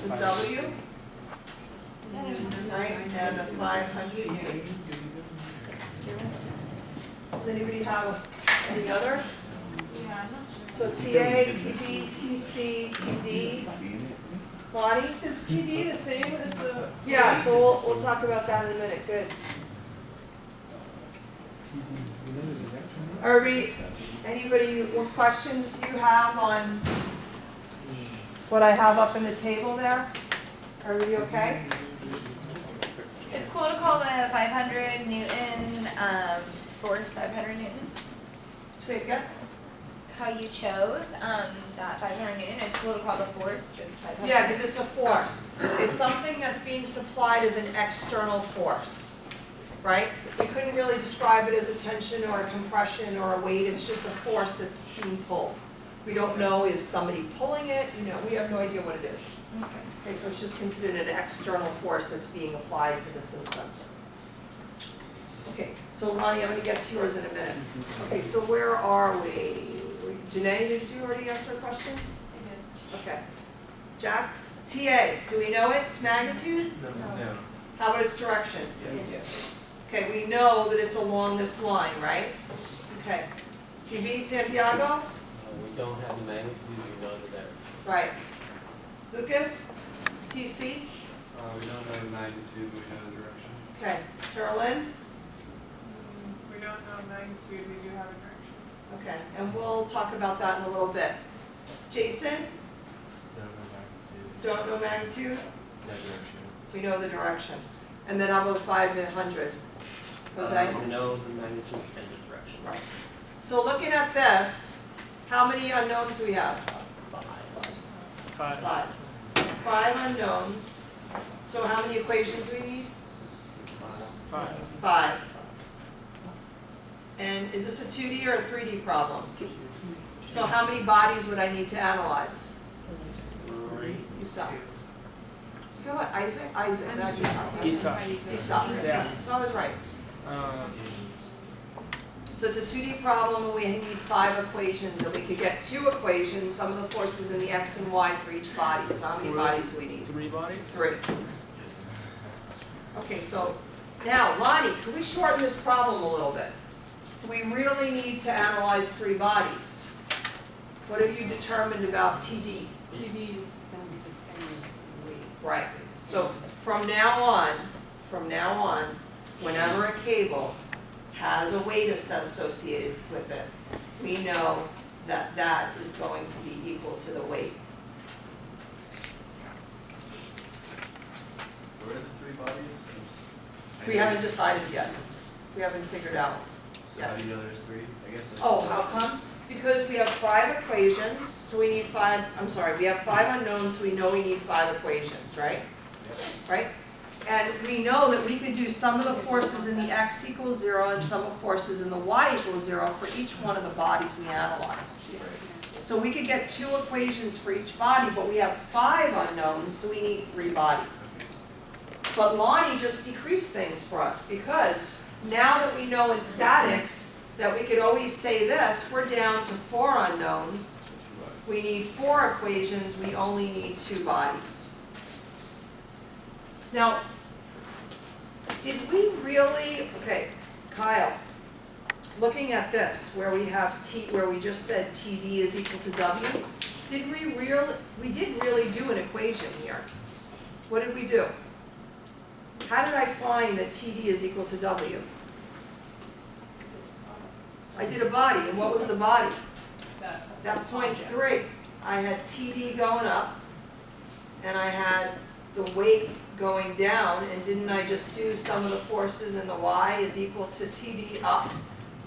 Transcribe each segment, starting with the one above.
This is W, right, and the 500 Newton. Does anybody have any other? So TA, TB, TC, TD. Lonnie? Is TD the same as the? Yeah, so we'll talk about that in a minute, good. Anybody, what questions do you have on what I have up in the table there? Everybody okay? It's cool to call the 500 Newton force 500 newtons. Say it again? How you chose that 500 Newton. It's cool to call the force just 500. Yeah, because it's a force. It's something that's being supplied as an external force, right? We couldn't really describe it as a tension or a compression or a weight. It's just a force that's being pulled. We don't know, is somebody pulling it? You know, we have no idea what it is. Okay. Okay, so it's just considered an external force that's being applied to the system. Okay, so Lonnie, I'm going to get to yours in a minute. Okay, so where are we? Janae, did you already answer a question? I Okay. Jack? TA, do we know its magnitude? No. How about its direction? Yes. Okay, we know that it's along this line, right? Okay. TB, Santiago? We don't have the magnitude, we know the direction. Right. Lucas? TC? We don't know the magnitude, we know the direction. Okay. Terlin? We don't know magnitude, we do have a direction. Okay, and we'll talk about that in a little bit. Jason? Don't know magnitude, Don't know magnitude? no direction. We know the direction. And then how about 5 and 100? Was that? We know the magnitude and the direction. Right. So looking at this, how many unknowns do we have? 5. 5. 5 unknowns. So how many equations do we need? 5. 5. And is this a 2D or a 3D problem? So how many bodies would I need to analyze? 3. Esau. You know what, Isaac? Isaac, not Esau. Esau. Esau. Yeah. So I was right. So it's a 2D problem and we need 5 equations, and we could get 2 equations, some of the forces in the X and Y for each body. So how many bodies do we need? 3 bodies? 3. Okay, so now, Lonnie, can we shorten this problem a little bit? Do we really need to analyze 3 bodies? What have you determined about TD? TD is then the same as weight. Right. So from now on, whenever a cable has a weight associated with it, we know that that is going to be equal to the weight. What are the 3 bodies? We haven't decided yet. We haven't figured out. So how do you know there's 3? I guess that's. Oh, how come? Because we have 5 equations, so we need 5, we have 5 unknowns, so we know we need 5 equations, right? Right? And we know that we could do some of the forces in the X equals 0 and some of the forces in the Y equals 0 for each one of the bodies we analyze. So we could get 2 equations for each body, but we have 5 unknowns, so we need 3 bodies. But Lonnie just decreased things for us, because now that we know in statics that we could always say this, we're down to 4 unknowns. We need 4 equations, we only need 2 bodies. Now, did we really, okay, Kyle, looking at this, where we have where we just said TD is equal to W, we did really do an equation here. What did we do? How did I find that TD is equal to W? I did a body, and what was the body? That point 3. I had TD going up, and I had the weight going down, and didn't I just do some of the forces in the Y is equal to TD up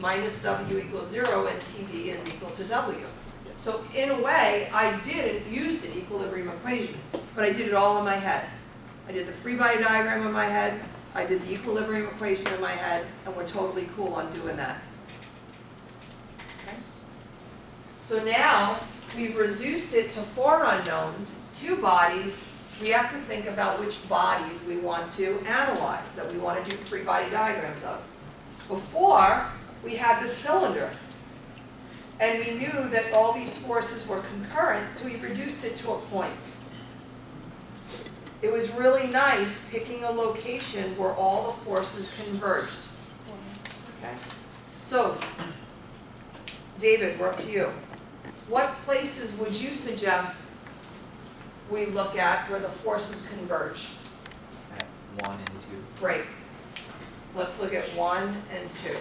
minus W equals 0, and TD is equal to W. So in a way, I used an equilibrium equation, but I did it all in my head. I did the free body diagram in my head, I did the equilibrium equation in my head, and we're totally cool on doing that. Okay? So now, we've reduced it to 4 unknowns, 2 bodies. We have to think about which bodies we want to analyze, that we want to do free body diagrams of. Before, we had the cylinder, and we knew that all these forces were concurrent, so we've reduced it to a point. it was really nice picking a location where all the forces converged. Okay, so, David, we're up to you. What places would you suggest we look at where the forces converge? At 1 and 2. Great. Let's look at 1 and 2.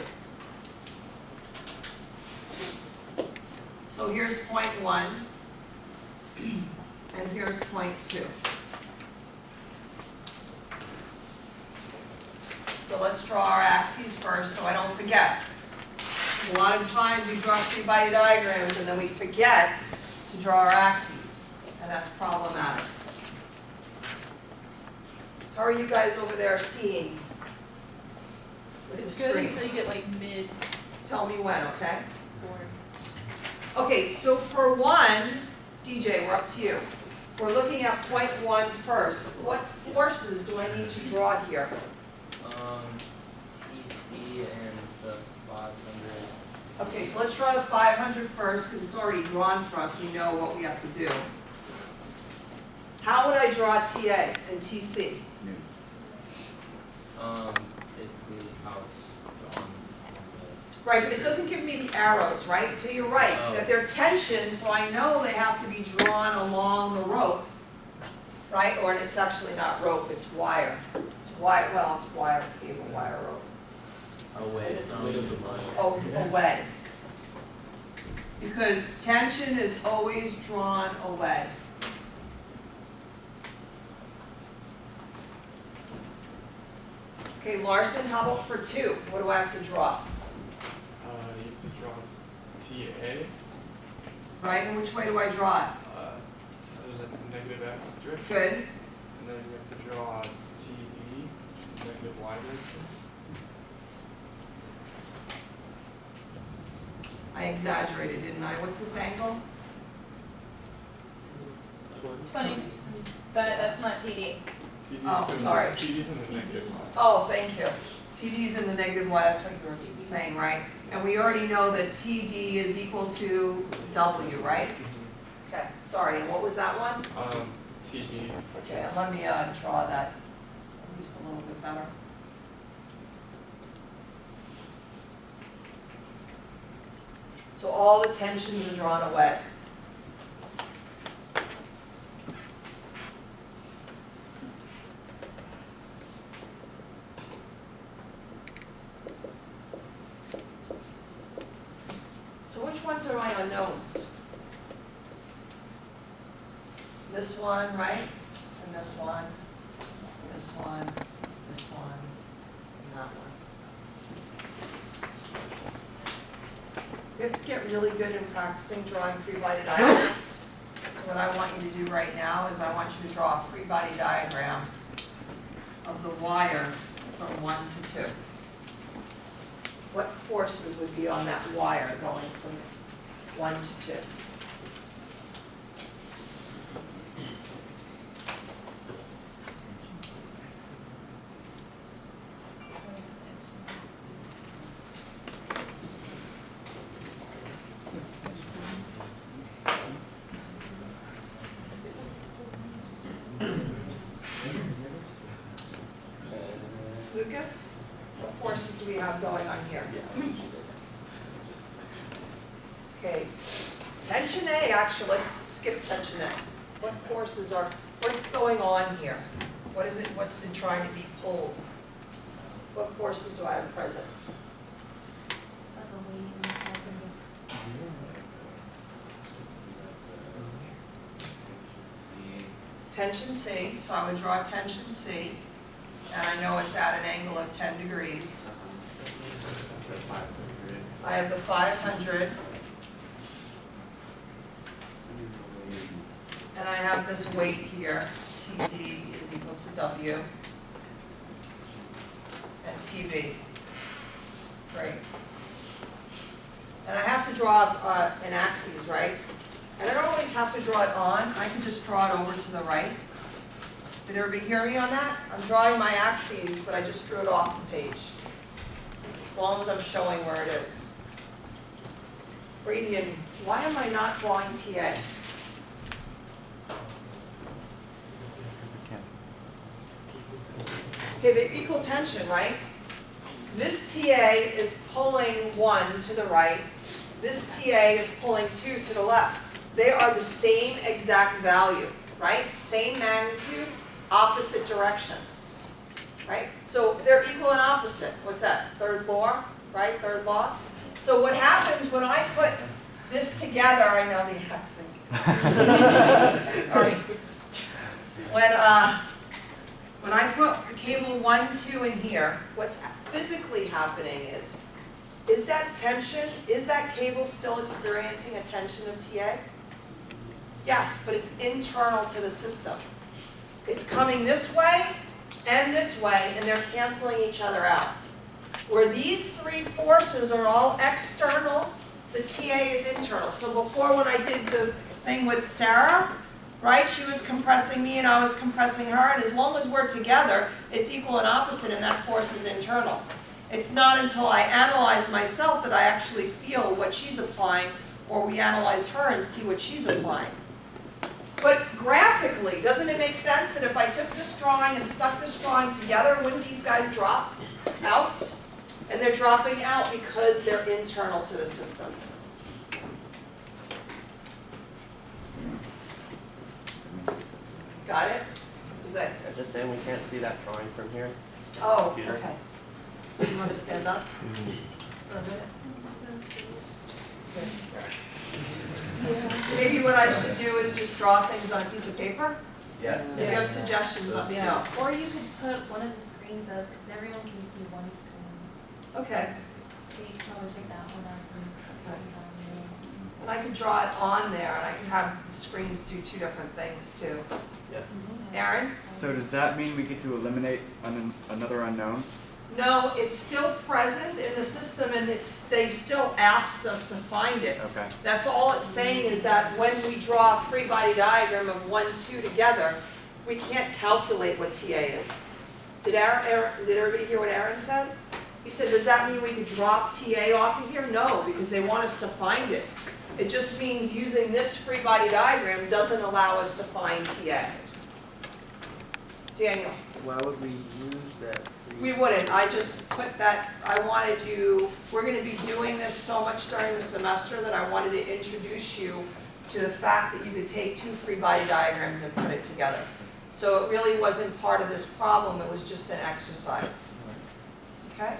So here's point 1, and here's point 2. So let's draw our axes first so I don't forget. A lot of times we draw 3-body diagrams and then we forget to draw our axes, and that's problematic. How are you guys over there seeing with the It's good screen? until you get like mid Tell me when, okay? board. Okay, so for 1, DJ, we're up to you. We're looking at point 1 first. What forces do I need to draw here? TC and the 500. Okay, so let's draw the 500 first because it's already drawn for us. We know what we have to do. How would I draw TA and TC? Basically how it's drawn on the. Right, but it doesn't give me the arrows, right? So you're right, that they're tensioned, so I know they have to be drawn along the rope, right? Or it's actually not rope, it's wire. It's wire, well, it's wire, cable wire rope. Away Oh, away. Because tension is always drawn away. Okay, Larson, how about for 2? What do I have to draw? You have to draw TA, Right, and which way do I draw it? so there's a negative x direction. Good. And then you have to draw TD, negative y direction. I exaggerated, didn't I? What's this angle? 20, but that's not TD. TD's Oh, in sorry. The, TD's in the negative y. Oh, thank you. TD is in the negative y, that's what you were saying, right? And we already know that TD is equal to W, right? Okay, sorry, and what was that one? TD. Okay, let me draw that at least a little bit better. So all the tensions are drawn away. So which ones are my unknowns? This one, right? And this one, this one, this one, and that one. We have to get really good in practicing drawing free body diagrams. So what I want you to do right now is I want you to draw a free body diagram of the wire from 1 to 2. What forces would be on that wire going from 1 to 2? Lucas, what forces do we have going on here? Okay, tension A, actually, let's skip tension A. What forces are, what's going on here? What is it, what's it trying to be pulled? What forces do I have present? Tension C, so I would draw tension C, and I know it's at an angle of 10 degrees. I have the 500, and I have this weight here, TD is equal to W, and TB. Great. And I have to draw an axis, right? And I don't always have to draw it on, I can just draw it over to the right. Did everybody hear me on that? I'm drawing my axes, but I just drew it off the page. As long as I'm showing where it is. Radian, why am I not drawing TA? Because it can't. Okay, they're equal tension, right? This TA is pulling 1 to the right. This TA is pulling 2 to the left. They are the same exact value, right? Same magnitude, opposite direction, right? So they're equal and opposite. What's that? Third law, right? Third law. So what happens when I put this together, I know the accent. All right. When I put the cable 1, 2 in here, what's physically happening is that tension, is that cable still experiencing a tension of TA? Yes, but it's internal to the system. It's coming this way, and they're canceling each other out. Where these 3 forces are all external, the TA is internal. So before, when I did the thing with Sarah, right, she was compressing me and I was compressing her, and as long as we're together, it's equal and opposite, and that force is internal. It's not until I analyze myself that I actually feel what she's applying, or we analyze her and see what she's applying. But graphically, doesn't it make sense that if I took this drawing and stuck this drawing together, wouldn't these guys drop out? And they're dropping out because they're internal to the system. Got it? Jose? I'm just saying we can't see that drawing from here. Oh, Computer. okay. You want to stand up for a minute? Maybe what I should do is just draw things on a piece of paper? Yes. If you have suggestions, let me know. Or you could put one of the screens up, because everyone can see one screen. Okay. So you can probably pick that one up and And I could draw it on there, and I could have the screens do 2 different things too. Aaron? So does that mean we get to eliminate another unknown? No, it's still present in the system, and they still asked us to find it. Okay. That's all it's saying, is that when we draw a free body diagram of 1, 2 together, we can't calculate what TA is. Did everybody hear what Aaron said? He said, does that mean we could drop TA off of here? No, because they want us to find it. It just means using this free body diagram doesn't allow us to find TA. Daniel? Why would we use that? We wouldn't, I just put that, I wanted you, we're going to be doing this so much during the semester that I wanted to introduce you to the fact that you could take 2 free body diagrams and put it together. So it really wasn't part of this problem, it was just an exercise. Okay?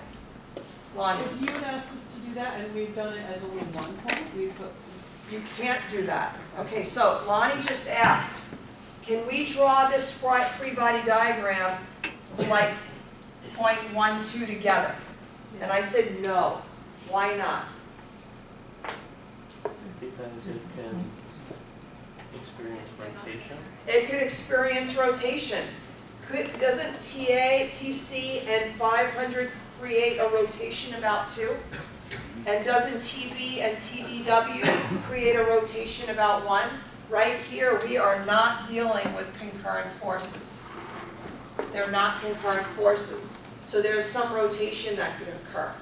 Lonnie? If you had asked us to do that and we've done it as only one point, we put. You can't do that. Okay, so Lonnie just asked, can we draw this free body diagram like point 1, 2 together? And I said no. Why not? Because it can experience rotation. It could experience rotation. Doesn't TA, TC, and 500 create a rotation about 2? And doesn't TB and TDW create a rotation about 1? Right here, we are not dealing with concurrent forces. They're not concurrent forces. So there's some rotation that could occur.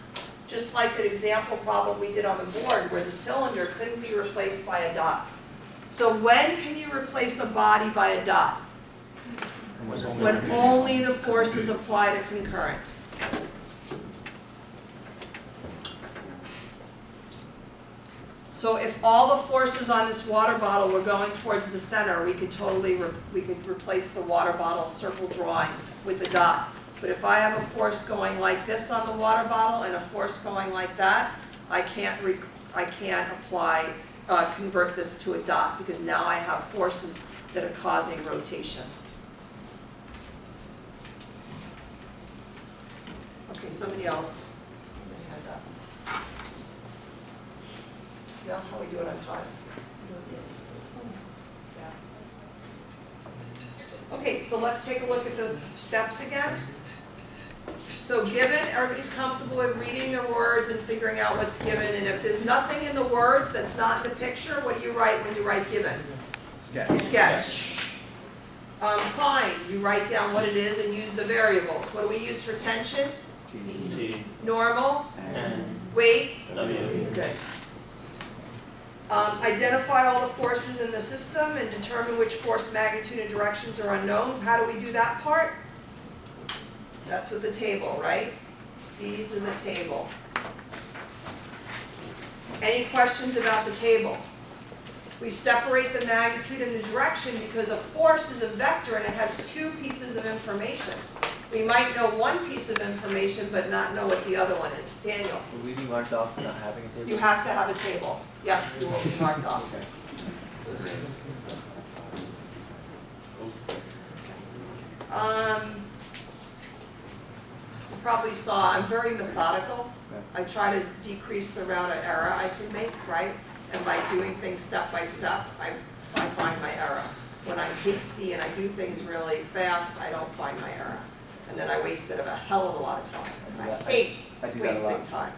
Just like that example problem we did on the board where the cylinder couldn't be replaced by a dot. So when can you replace a body by a dot? When only the forces apply to concurrent. So if all the forces on this water bottle were going towards the center, we could totally replace the water bottle circle drawing with a dot. But if I have a force going like this on the water bottle and a force going like that, I can't convert this to a dot, because now I have forces that are causing rotation. Okay, somebody else. Somebody had that. Yeah, how we do it on time? Yeah. Okay, so let's take a look at the steps again. So given, everybody's comfortable with reading their words and figuring out what's given, and if there's nothing in the words that's not in the picture, what do you write when you write given? Sketch. Fine, you write down what it is and use the variables. What do we use for tension? T, Normal? N, Weight? W. Good. Identify all the forces in the system and determine which force magnitude and directions are unknown. How do we do that part? That's with the table, right? These in the table. Any questions about the table? We separate the magnitude and the direction because a force is a vector and it has two pieces of information. We might know one piece of information but not know what the other one is. Daniel, Will we be marked off for not having a table? you have to have a table. Yes, you will be marked off. Okay. You probably saw, I'm very methodical. I try to decrease the amount of error I can make, right? And by doing things step by step, I find my error. When I'm hasty and I do things really fast, I don't find my error. And then I wasted a hell of a lot of time. And I hate I do that a lot. wasting time.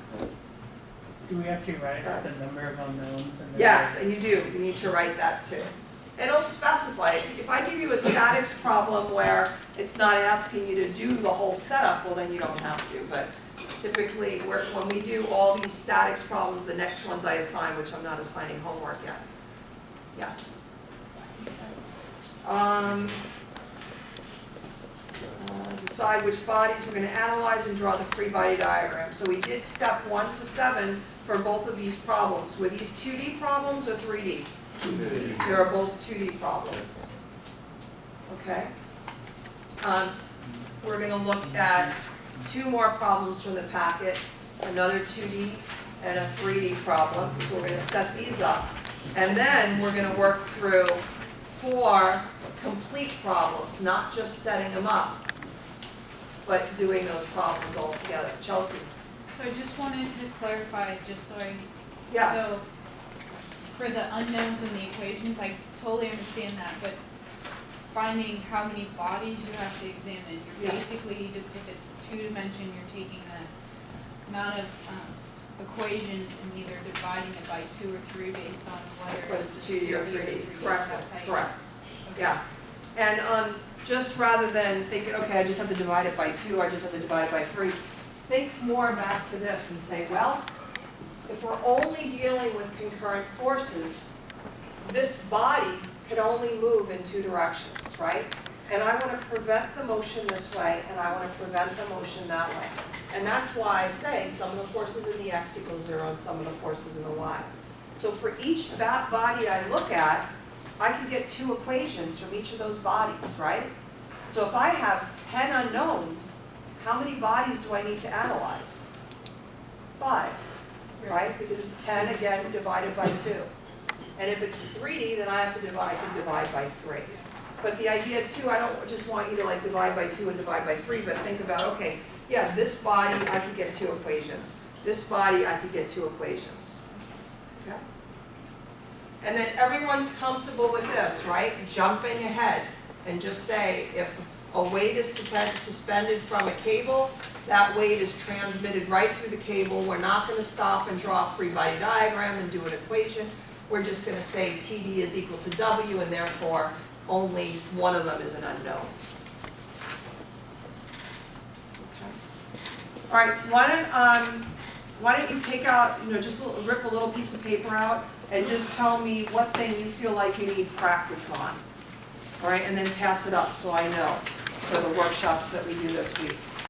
Do we actually write out the number of unknowns and then? Yes, and you do, you need to write that too. It'll specify, if I give you a statics problem where it's not asking you to do the whole setup, well then you don't have to, but typically, when we do all these statics problems, the next ones I assign, which I'm not assigning homework yet. Yes. Decide which bodies we're going to analyze and draw the free body diagram. So we did step 1 to 7 for both of these problems. Were these 2D problems or 3D? 2D. They are both 2D problems. Okay? We're going to look at 2 more problems from the packet, another 2D and a 3D problem. So we're going to set these up. And then we're going to work through 4 complete problems, not just setting them up, but doing those problems all together. Chelsea? So I just wanted to clarify, just so I. Yes. So for the unknowns in the equations, I totally understand that, but finding how many bodies you have to examine, you're Yeah. basically, if it's 2-dimension, you're taking the amount of equations and either dividing it by 2 or 3 based on whether Whether it's 2D or 3D. Correct, That's how you- correct. Okay. Yeah. And just rather than thinking, okay, I just have to divide it by 2, I just have to divide it by 3, think more back to this and say, well, if we're only dealing with concurrent forces, this body can only move in 2 directions, right? And I want to prevent the motion this way, and I want to prevent the motion that way. And that's why I say some of the forces in the x equals 0 and some of the forces in the y. So for each body I look at, I can get 2 equations from each of those bodies, right? So if I have 10 unknowns, how many bodies do I need to analyze? 5, right? Because it's 10, again, divided by 2. And if it's 3D, then I can divide by 3. But the idea too, I don't just want you to like divide by 2 and divide by 3, but think about, okay, yeah, this body, I could get 2 equations. This body, I could get 2 equations. Okay? And then everyone's comfortable with this, right? Jumping ahead and just say if a weight is suspended from a cable, that weight is transmitted right through the cable. We're not going to stop and draw a free body diagram and do an equation. We're just going to say TD is equal to W, and therefore only one of them is an unknown. Okay. All right. Why don't you take out, just rip a little piece of paper out and just tell me what thing you feel like you need practice on. All right, and then pass it up so I know for the workshops that we do this week.